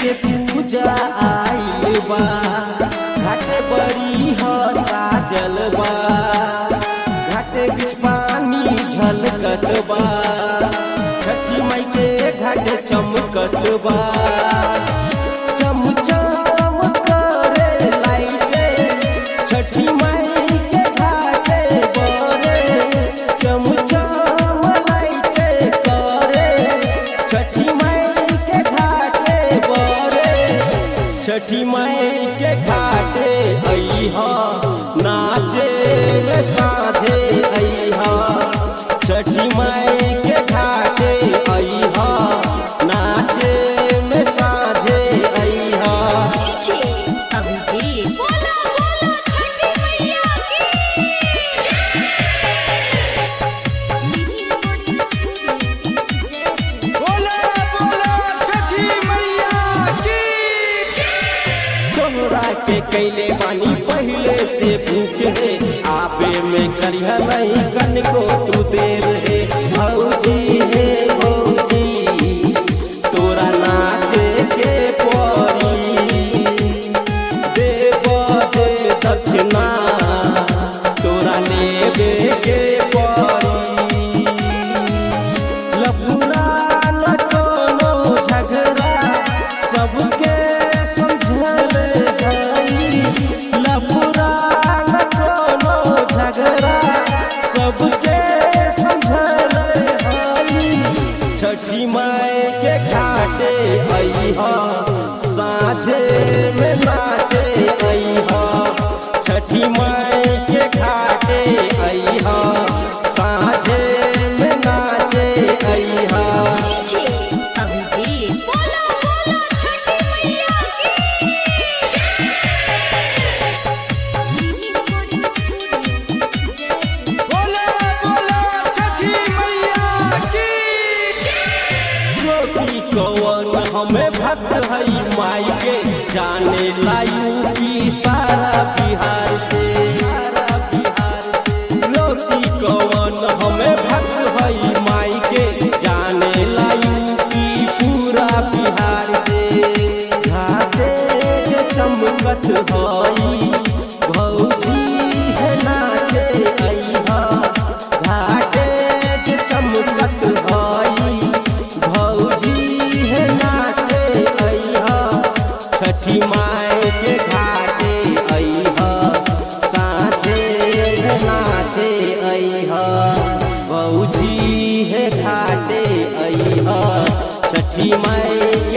के पूजा आइल बा, घाटे बड़ी हो साजल बा, घाटे बीच पानी झलकत बा, छठी माई के घाटे चमकत बा। चम चम करे लाइटे छठी माई के घाटे बरे, चम चम लाइटे करे छठी माई के घाटे बरे। छठी माई के घाटे अइहा नाचे रे साँझे अइहा, छठी माई के घाटे अइहा नाचे में साँझे अइहा। बोला बोला छठी मैया की। बोला बोला छठी मैया की। तोहरा के कैले बानी पहले से भूख है, आबे में करिया नहीं कनको तू देर है। भौजी है भौजी तोरा नाचे के परी, देव दे दक्षिणा तोरा लेबे के परी। लफुरा न कोनो झगड़ा सबके समझल गई, लफुरा न कोनो झगड़ा सबके समझल गई। छठी माई के घाटे अइहा साँझे में नाचे अइहा, छठी माई के घाटे अइहा साँझे में नाचे अइहा। बोला बोला छठी मैया की। बोला बोला छठी मैया की। रोटी कवन हमें भक्त हई माई के, जाने लायू की सारा बिहार से। रोटी कवन हमें भक्त हई माई के, जाने लायू की पूरा बिहार से। घाटे जे चमकत हई भौजी है नाचे अइहा, घाटे जे चमकत हई भौजी है नाचे अइहा, छठी माई के घाटे अइहा साँझे में नाचे अइहा। भौजी है घाटे अइहा छठी माई